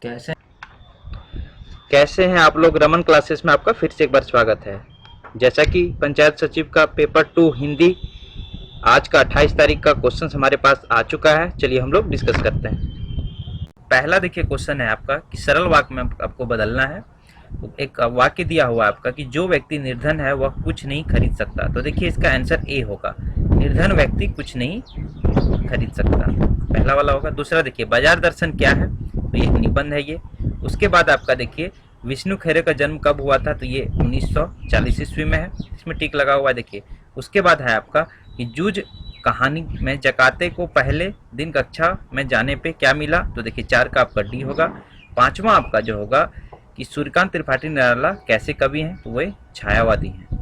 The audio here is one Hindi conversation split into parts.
कैसे कैसे हैं आप लोग। रमन क्लासेस में आपका फिर से एक बार स्वागत है। जैसा कि पंचायत सचिव का पेपर 2 हिंदी आज का 28 तारीख का क्वेश्चन हमारे पास आ चुका है। चलिए हम लोग डिस्कस करते हैं। पहला देखिए क्वेश्चन है आपका कि सरल वाक्य में आपको बदलना है। तो एक वाक्य दिया हुआ है आपका कि जो व्यक्ति निर्धन है वह कुछ नहीं खरीद सकता। तो देखिए इसका आंसर ए होगा, निर्धन व्यक्ति कुछ नहीं खरीद सकता, पहला वाला होगा। दूसरा देखिए बाजार दर्शन क्या है, तो ये एक निबंध है ये। उसके बाद आपका देखिए विष्णु खैरे का जन्म कब हुआ था, तो ये 1940 ईस्वी में है, इसमें टिक लगा हुआ है देखिए। उसके बाद है आपका कि जूझ कहानी में जकाते को पहले दिन कक्षा में जाने पे क्या मिला, तो देखिए 4 का आपका डी होगा। पांचवा आपका जो होगा कि सूर्यकांत त्रिपाठी निराला कैसे कवि हैं, तो वे छायावादी हैं।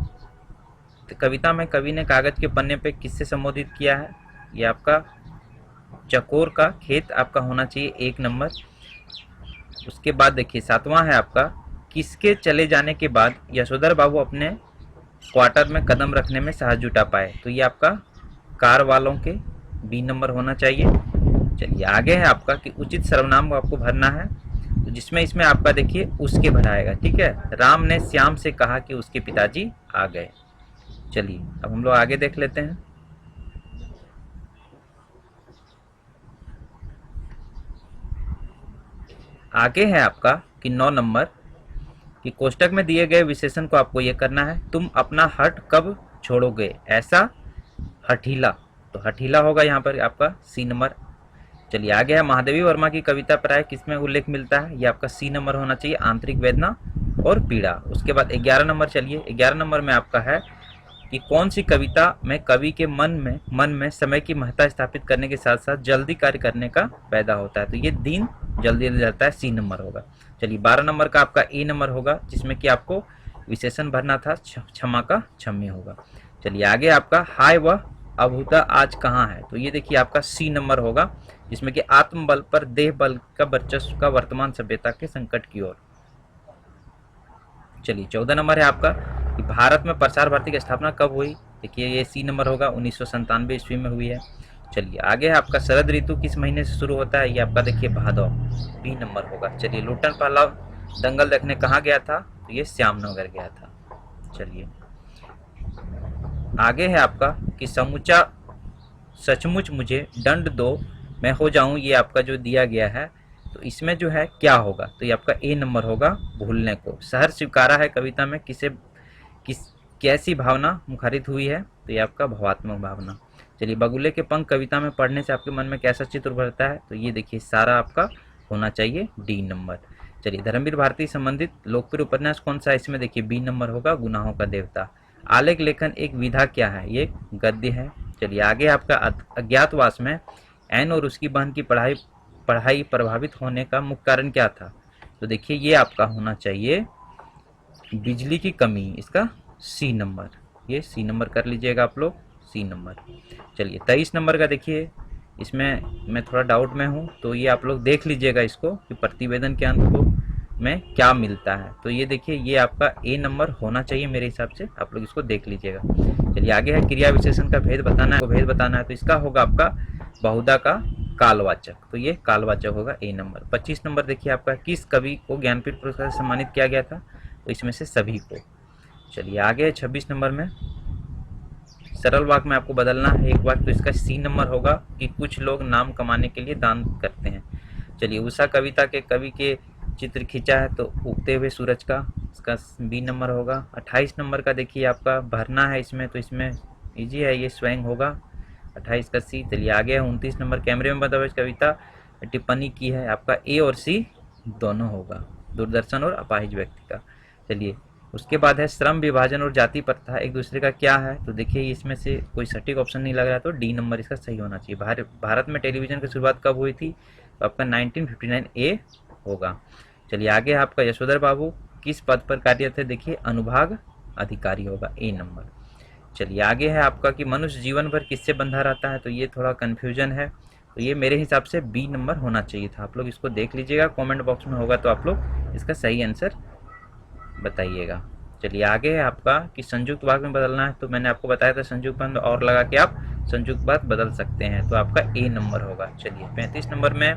तो कविता में कवि ने कागज के पन्ने पे किससे संबोधित किया है, ये आपका चकोर का खेत आपका होना चाहिए 1 नंबर। उसके बाद देखिए 7वां है आपका किसके चले जाने के बाद यशोधर बाबू अपने क्वार्टर में कदम रखने में साहस जुटा पाए, तो ये आपका कार वालों के बी नंबर होना चाहिए। चलिए आगे है आपका कि उचित सर्वनाम को आपको भरना है, तो जिसमें इसमें आपका देखिए उसके भराएगा, ठीक है। राम ने श्याम से कहा कि उसके पिताजी आ गए। चलिए अब हम लोग आगे देख लेते हैं। आगे है आपका कि 9 नंबर कि कोष्टक में दिए गए विशेषण को आपको ये करना है। तुम अपना हट कब छोड़ोगे, ऐसा हठीला, तो हठीला होगा यहाँ पर आपका सी नंबर। चलिए आगे है महादेवी वर्मा की कविता प्राय किसमें उल्लेख मिलता है, ये आपका सी नंबर होना चाहिए, आंतरिक वेदना और पीड़ा। उसके बाद 11 नंबर, चलिए 11 नंबर में आपका है कि कौन सी कविता में कवि के मन में समय की महत्ता स्थापित करने के साथ साथ जल्दी कार्य करने का पैदा होता है, तो ये दिन जल्दी जाता है, सी नंबर होगा। चलिए 12 नंबर का आपका ए नंबर होगा, जिसमें कि आपको विशेषण भरना था, क्षमा का क्षम्य होगा। चलिए आगे आपका हाय वह अभूता आज कहाँ है, तो ये देखिए आपका सी नंबर होगा, जिसमें कि आत्मबल पर देह बल का वर्चस्व का वर्तमान सभ्यता के संकट की ओर। चलिए 14 नंबर है आपका कि भारत में प्रसार भारती की स्थापना कब हुई, देखिए ये सी नंबर होगा, 1997 ईस्वी में हुई है। चलिए आगे है आपका शरद ऋतु किस महीने से शुरू होता है, ये आपका देखिए भादौ, बी नंबर होगा। चलिए लुट्टन पहलवान दंगल देखने कहाँ गया था, तो ये श्यामनगर गया था। चलिए आगे है आपका कि समूचा सचमुच मुझे दंड दो मैं हो जाऊं, ये आपका जो दिया गया है, तो इसमें जो है क्या होगा, तो ये आपका ए नंबर होगा, भूलने को। शहर स्वीकारा है कविता में किस कैसी भावना मुखरित हुई है, तो ये आपका भावात्मक भावना। चलिए बगुले के पंख कविता में पढ़ने से आपके मन में कैसा चित्र उभरता है, तो ये देखिए सारा आपका होना चाहिए डी नंबर। चलिए धर्मवीर भारती संबंधित लोकप्रिय उपन्यास कौन सा है, इसमें देखिए बी नंबर होगा, गुनाहों का देवता। आलेख लेखन एक विधा क्या है, ये गद्य है। चलिए आगे आपका अज्ञातवास में एन और उसकी बहन की पढ़ाई प्रभावित होने का मुख्य कारण क्या था, तो देखिए ये आपका होना चाहिए बिजली की कमी, इसका सी नंबर, ये सी नंबर कर लीजिएगा आप लोग, सी नंबर। चलिए 23 नंबर का देखिए, इसमें मैं थोड़ा डाउट में हूँ, तो ये आप लोग देख लीजिएगा इसको कि प्रतिवेदन के अंत को में क्या मिलता है, तो ये देखिए ये आपका ए नंबर होना चाहिए मेरे हिसाब से, आप लोग इसको देख लीजिएगा। चलिए आगे है क्रिया विशेषण का भेद बताना है, तो इसका होगा आपका बहुधा का कालवाचक, तो ये कालवाचक होगा ए नंबर। 25 नंबर देखिए आपका किस कवि को ज्ञानपीठ पुरस्कार से सम्मानित किया गया था, तो इसमें से सभी को। चलिए आगे 26 नंबर में सरल वाक्य में आपको बदलना है एक वाक्य, तो इसका सी नंबर होगा कि कुछ लोग नाम कमाने के लिए दान करते हैं। चलिए उषा कविता के कवि के चित्र खींचा है, तो उगते हुए सूरज का, इसका बी नंबर होगा। 28 नंबर का देखिए आपका भरना है इसमें, तो इसमें इजी है, ये स्वयं होगा, 28 का सी। चलिए आगे है 29 नंबर कैमरे में बंद कविता टिप्पणी की है, आपका ए और सी दोनों होगा, दूरदर्शन और अपाहिज व्यक्ति का। चलिए उसके बाद है श्रम विभाजन और जाति प्रथा एक दूसरे का क्या है, तो देखिए इसमें से कोई सटीक ऑप्शन नहीं लग रहा, तो डी नंबर इसका सही होना चाहिए। भारत में टेलीविजन की शुरुआत कब हुई थी, तो आपका 1959 ए होगा। चलिए आगे आपका यशोधर बाबू किस पद पर कार्यरत थे, देखिए अनुभाग अधिकारी होगा, ए नंबर। चलिए आगे है आपका कि मनुष्य जीवन भर किससे बंधा रहता है, तो ये थोड़ा कन्फ्यूजन है, तो ये मेरे हिसाब से बी नंबर होना चाहिए था, आप लोग इसको देख लीजिएगा, कमेंट बॉक्स में होगा तो आप लोग इसका सही आंसर बताइएगा। चलिए आगे है आपका कि संयुक्त वाक्य में बदलना है, तो मैंने आपको बताया था संयुक्त पद और लगा के आप संयुक्त पद बदल सकते हैं, तो आपका ए नंबर होगा। चलिए 35 नंबर में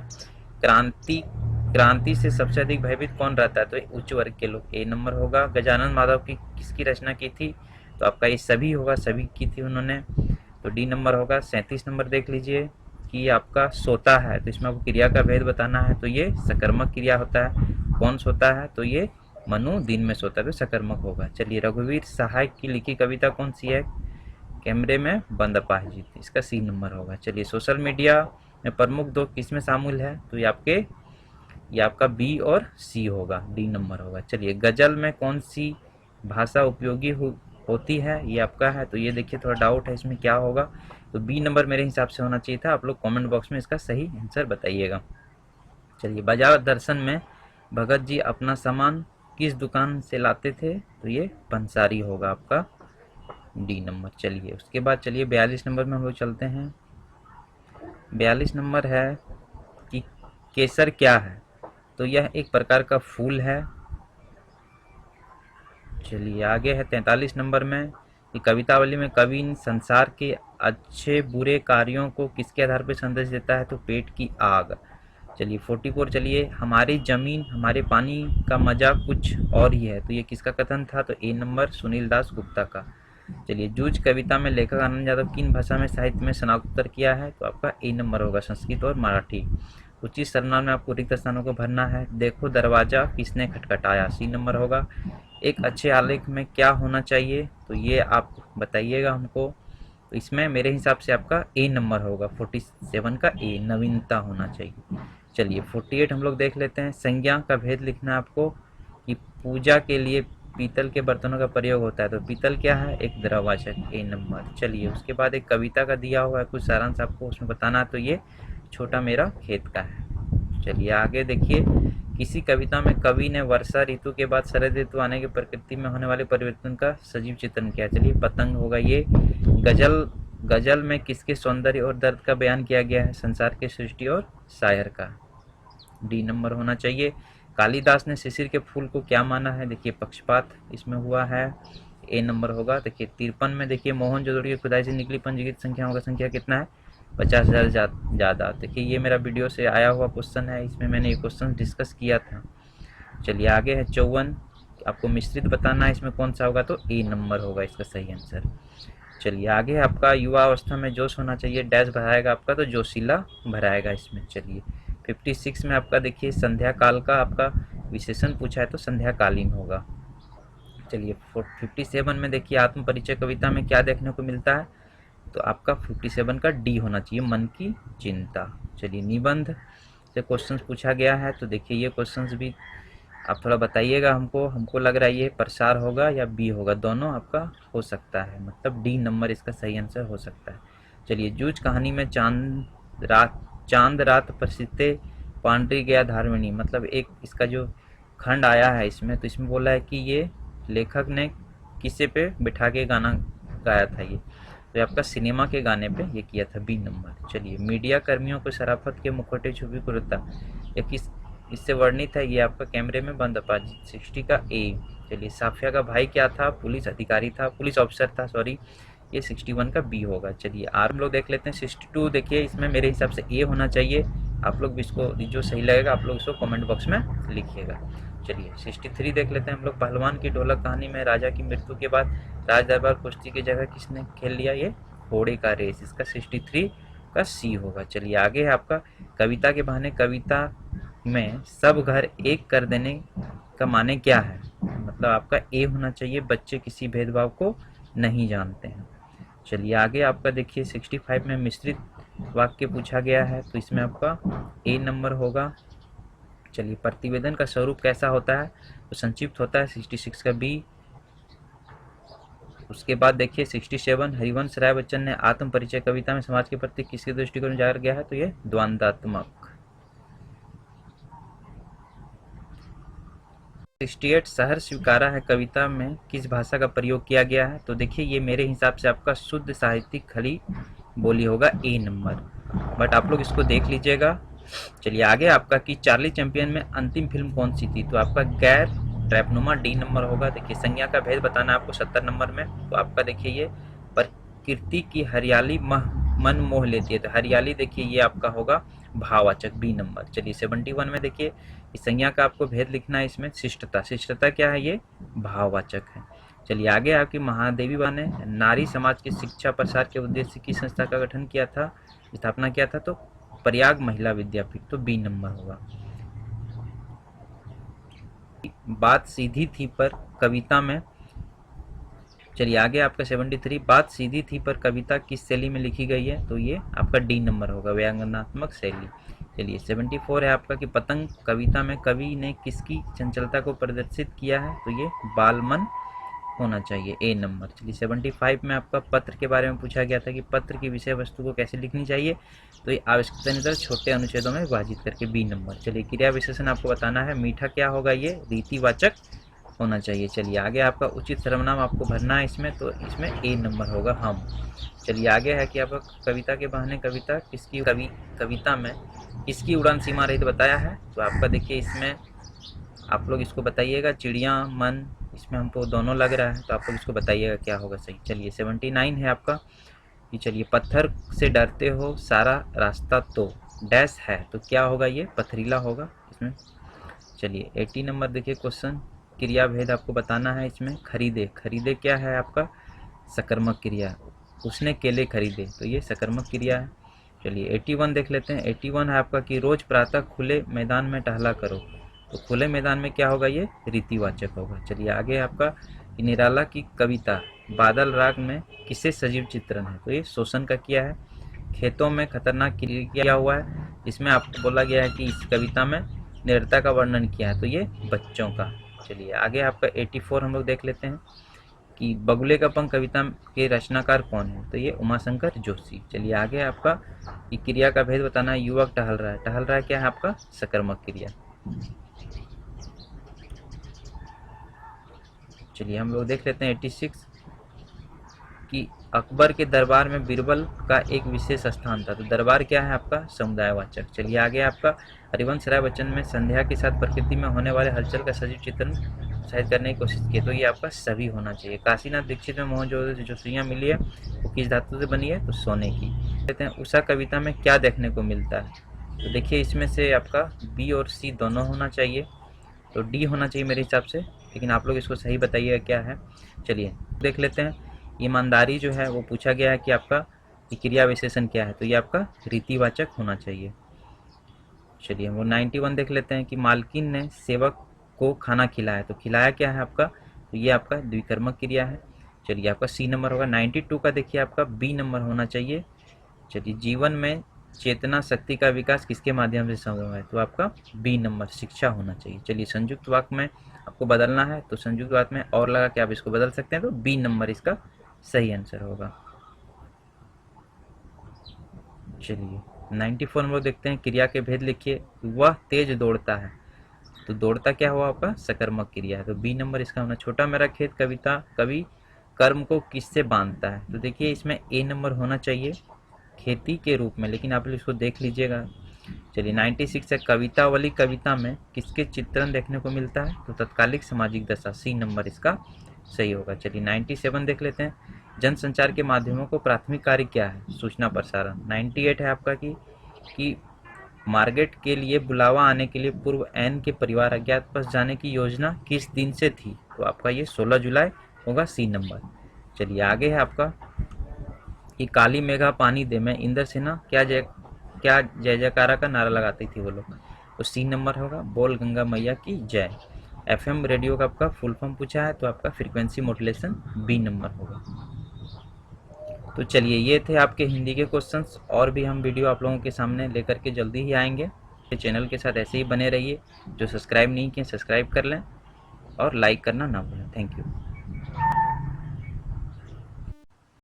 क्रांति क्रांति से सबसे अधिक भयभीत कौन रहता है? तो ये उच्च वर्ग के लोग, ए नंबर होगा। गजानन माधव की किसकी रचना की थी? तो आपका ये सभी होगा, सभी की थी उन्होंने, तो डी नंबर होगा। 37 नंबर देख लीजिए कि आपका सोता है, तो इसमें आपको क्रिया का भेद बताना है, तो ये सकर्मक क्रिया होता है। कौन सोता है? तो ये मनु दिन में सोता है, तो सकर्मक होगा। चलिए, रघुवीर सहाय की लिखी कविता कौन सी है? कैमरे में बंद अपाहिज, इसका सी नंबर होगा। चलिए, सोशल मीडिया में प्रमुख दो किसमें शामिल है? तो ये आपका बी और सी होगा, डी नंबर होगा। चलिए, गजल में कौन सी भाषा उपयोगी होती है? ये आपका है, तो ये देखिए थोड़ा डाउट है इसमें क्या होगा, तो बी नंबर मेरे हिसाब से होना चाहिए था। आप लोग कमेंट बॉक्स में इसका सही आंसर बताइएगा। चलिए, बाजार दर्शन में भगत जी अपना सामान किस दुकान से लाते थे? तो ये पंसारी होगा आपका, डी नंबर। चलिए, उसके बाद चलिए 42 नंबर में हम लोग चलते हैं। 42 नंबर है कि केसर क्या है? तो यह एक प्रकार का फूल है। चलिए, आगे है 43 नंबर में कि कवितावली में कवि संसार के अच्छे बुरे कार्यों को किसके आधार पर संदेश देता है? तो पेट की आग। चलिए, 44 चलिए, हमारी जमीन हमारे पानी का मजा कुछ और ही है, तो ये किसका कथन था? तो ए नंबर सुनील दास गुप्ता का। चलिए, जूझ कविता में लेखक आनंद यादव किन भाषा में साहित्य में स्नातकोत्तर किया है? तो आपका ए नंबर होगा, संस्कृत और मराठी। उचित सर्वनाम में आपको रिक्त स्थानों को भरना है। देखो दरवाजा किसने खटखटाया, सी नंबर होगा। एक अच्छे आलेख में क्या होना चाहिए? तो ये आप बताइएगा हमको, तो इसमें मेरे हिसाब से आपका ए नंबर होगा, 47 का ए, नवीनता होना चाहिए। चलिए, 48 हम लोग देख लेते हैं। संज्ञा का भेद लिखना है आपको कि पूजा के लिए पीतल के बर्तनों का प्रयोग होता है, तो पीतल क्या है? एक द्रववाचक, ए नंबर। चलिए, उसके बाद एक कविता का दिया हुआ है कुछ सारांश आपको उसमें बताना है, तो ये छोटा मेरा खेत का है। चलिए, आगे देखिए, किसी कविता में कवि ने वर्षा ऋतु के बाद शरद ऋतु आने के प्रकृति में होने वाले परिवर्तन का सजीव चित्रण किया। चलिए, पतंग होगा ये। गजल में किसके सौंदर्य और दर्द का बयान किया गया है? संसार के सृष्टि और शायर का, डी नंबर होना चाहिए। कालिदास ने शिशिर के फूल को क्या माना है? देखिए, पक्षपात इसमें हुआ है, ए नंबर होगा। देखिए, 53 में देखिए, मोहनजोदड़ो की खुदाई से निकली पंजीकृत संख्याओं का संख्या कितना है? 50,000 ज़्यादा। देखिए, ये मेरा वीडियो से आया हुआ क्वेश्चन है, इसमें मैंने ये क्वेश्चन डिस्कस किया था। चलिए, आगे है 54, आपको मिश्रित बताना है, इसमें कौन सा होगा? तो ए नंबर होगा इसका सही आंसर। चलिए, आगे आपका युवा अवस्था में जोश होना चाहिए, डैश भराएगा आपका, तो जोशीला भराएगा इसमें। चलिए, 56 में आपका देखिए संध्या काल का आपका विशेषण पूछा है, तो संध्याकालीन होगा। चलिए, 57 में देखिए आत्म परिचय कविता में क्या देखने को मिलता है? तो आपका 57 का डी होना चाहिए, मन की चिंता। चलिए, निबंध से क्वेश्चंस पूछा गया है, तो देखिए ये क्वेश्चंस भी आप थोड़ा बताइएगा हमको लग रहा है ये प्रसार होगा या बी होगा, दोनों आपका हो सकता है, मतलब डी नंबर इसका सही आंसर हो सकता है। चलिए, जूझ कहानी में चांद रात प्रसिद्ध पांडरी गया धार्मिणी, मतलब एक इसका जो खंड आया है इसमें, तो इसमें बोला है कि ये लेखक ने किसे पे बिठा के गाना गाया था, ये तो आपका सिनेमा के गाने पे ये किया था, बी नंबर। चलिए, मीडिया कर्मियों को शराफत के मुखौटे छुपी कुरता, ये किस इससे वर्णित है? ये आपका कैमरे में बंद अपाहिज, 60 का ए। चलिए, साफिया का भाई क्या था? पुलिस अधिकारी था, पुलिस ऑफिसर था, सॉरी, ये 61 का बी होगा। चलिए, आर हम लोग देख लेते हैं। 62 देखिए, इसमें मेरे हिसाब से ए होना चाहिए, आप लोग भी इसको जो सही लगेगा आप लोग इसको कमेंट बॉक्स में लिखिएगा। चलिए, 63 देख लेते हैं हम लोग। पहलवान की ढोलक कहानी में राजा की मृत्यु के बाद राज दरबार कुश्ती की जगह किसने खेल लिया? ये घोड़े का रेस, इसका 63 का सी होगा। चलिए, आगे है आपका कविता के बहाने कविता में सब घर एक कर देने का माने क्या है? मतलब आपका ए होना चाहिए, बच्चे किसी भेदभाव को नहीं जानते हैं। चलिए, आगे आपका देखिए 65 में मिश्रित वाक्य पूछा गया है, तो इसमें आपका ए नंबर होगा। चलिए, प्रतिवेदन का स्वरूप कैसा होता है? तो संक्षिप्त होता है, 66 का बी। उसके बाद देखिए 67, हरिवंश राय बच्चन ने आत्म परिचय कविता में समाज के प्रति किसके दृष्टिकोण उजागर गया है? तो ये द्वंद्वात्मक। 68, शहर स्वीकारा है कविता में किस भाषा का प्रयोग किया गया है? तो देखिए, ये मेरे हिसाब से आपका शुद्ध साहित्यिक खली बोली होगा, ए नंबर, बट आप लोग इसको देख लीजिएगा। चलिए, आगे आपका कि चार्ली चैंपियन में अंतिम फिल्म कौन सी थी? तो आपका गैर ट्रैपनुमा, डी नंबर होगा। देखिए, संज्ञा का भेद बताना है आपको 70 नंबर में, तो आपका देखिए ये प्रकृति की हरियाली मन मोह लेती है। तो हरियाली देखिए ये आपका होगा भाववाचक, बी नंबर। चलिए 71 में देखिए इस संज्ञा का आपको भेद लिखना है इसमें। शिष्टता, शिष्टता क्या है, ये भाववाचक है। चलिए आगे आपकी महादेवी बा ने नारी समाज की शिक्षा प्रसार के उद्देश्य की संस्था का गठन किया था, स्थापना किया था, तो प्रयाग महिला विद्यापीठ, तो बी नंबर होगा। बात सीधी थी पर कविता में, चलिए आगे आपका 73 बात सीधी थी पर कविता किस शैली में लिखी गई है, तो ये आपका डी नंबर होगा, व्यंग्यात्मक शैली। चलिए 74 है आपका कि पतंग कविता में कवि ने किसकी चंचलता को प्रदर्शित किया है, तो ये बालमन होना चाहिए, ए नंबर। चलिए 75 में आपका पत्र के बारे में पूछा गया था कि पत्र की विषय वस्तु को कैसे लिखनी चाहिए, तो ये आवश्यकतानुसार छोटे अनुच्छेदों में विभाजित करके, बी नंबर। चलिए क्रिया विशेषण आपको बताना है, मीठा क्या होगा, ये रीतिवाचक होना चाहिए। चलिए आगे आपका उचित सर्वनाम आपको भरना है इसमें, तो इसमें ए नंबर होगा, हम। चलिए आगे है कि आपका कविता के बहाने कविता किसकी कविता में किसकी उड़ान सीमा रहित बताया है, तो आपका देखिए इसमें आप लोग इसको बताइएगा, चिड़िया मन, इसमें हमको दोनों लग रहा है, तो आप लोग इसको बताइएगा क्या होगा सही। चलिए 79 है आपका कि चलिए पत्थर से डरते हो सारा रास्ता तो डैश है, तो क्या होगा, ये पथरीला होगा इसमें। चलिए 80 नंबर देखिए क्वेश्चन, क्रिया भेद आपको बताना है इसमें। खरीदे, खरीदे क्या है आपका, सकर्मक क्रिया। उसने केले खरीदे, तो ये सकर्मक क्रिया है। चलिए 81 देख लेते हैं। 81 है आपका कि रोज प्रातः खुले मैदान में टहला करो, तो खुले मैदान में क्या होगा, ये रीतिवाचक होगा। चलिए आगे आपका कि निराला की कविता बादल राग में किसे सजीव चित्रण है, तो ये शोषण का किया है। खेतों में खतरनाक किया हुआ है, इसमें आपको बोला गया है कि इस कविता में निरता का वर्णन किया है, तो ये बच्चों का। चलिए आगे आपका 84 हम लोग देख लेते हैं कि बगुले का पंख कविता के रचनाकार कौन है, तो ये उमाशंकर जोशी। चलिए आगे आपका कि क्रिया का भेद बताना है, युवक टहल रहा है, टहल रहा है क्या है आपका, सकर्मक क्रिया। चलिए हम लोग देख लेते हैं 86 कि अकबर के दरबार में बीरबल का एक विशेष स्थान था, तो दरबार क्या है आपका, समुदायवाचक। चलिए आगे आपका हरिवंश राय बच्चन में संध्या के साथ प्रकृति में होने वाले हलचल का सजीव चित्रण शायद करने की कोशिश की, तो ये आपका सभी होना चाहिए। काशीनाथ दीक्षित में मोह जो सुइयां मिली है वो किस धातु से बनी है, तो सोने की। कहते हैं उषा कविता में क्या देखने को मिलता है, तो देखिए इसमें से आपका बी और सी दोनों होना चाहिए, तो डी होना चाहिए मेरे हिसाब से, लेकिन आप लोग इसको सही बताइएगा क्या है। चलिए देख लेते हैं, ईमानदारी जो है वो पूछा गया है कि आपका क्रिया विशेषण क्या है, तो ये आपका रीतिवाचक होना चाहिए। चलिए वो 91 देख लेते हैं कि मालकिन ने सेवक को खाना खिलाया, तो खिलाया क्या है आपका, तो ये आपका द्विकर्मक क्रिया है। चलिए आपका सी नंबर होगा। 92 का देखिए आपका बी नंबर होना चाहिए। चलिए जीवन में चेतना शक्ति का विकास किसके माध्यम से संभव है, तो आपका बी नंबर, शिक्षा होना चाहिए। चलिए संयुक्त वाक्य में आपको बदलना है, तो संयुक्त वाक्य में और लगा के आप इसको बदल सकते हैं, तो बी नंबर इसका सही आंसर होगा। चलिए 94 में देखते हैं, क्रिया के भेद लिखिए। वह तेज दौड़ता है, तो दौड़ता क्या हुआ आपका, सकर्मक क्रिया है, तो बी नंबर इसका होना। छोटा मेरा खेत कविता कवि कर्म को किससे बांधता है, तो देखिए इसमें ए नंबर होना चाहिए, खेती के रूप में, लेकिन आप इसको देख लीजिएगा। चलिए 96 है, कवितावली कविता में किसके चित्रण देखने को मिलता है, तो तत्कालिक सामाजिक दशा, सी नंबर इसका सही होगा। चलिए 97 देख लेते हैं, जनसंचार के माध्यमों को प्राथमिक कार्य क्या है, सूचना प्रसारण। 98 है आपका कि मार्केट के लिए बुलावा आने के लिए पूर्व एन के परिवार अज्ञातवास जाने की योजना किस दिन से थी, तो आपका ये 16 जुलाई होगा, सी नंबर। चलिए आगे है आपका कि काली मेघा पानी दे में इंद्र सेना क्या जय जयकारा का नारा लगाती थी वो लोग, तो सी नंबर होगा, बोल गंगा मैया की जय। एफएम रेडियो का आपका फुल फॉर्म पूछा है, तो आपका फ्रीक्वेंसी मॉड्यूलेशन, बी नंबर होगा। तो चलिए ये थे आपके हिंदी के क्वेश्चंस, और भी हम वीडियो आप लोगों के सामने लेकर के जल्दी ही आएंगे। चैनल के साथ ऐसे ही बने रहिए, जो सब्सक्राइब नहीं किए सब्सक्राइब कर लें और लाइक करना ना भूलें। Thank you.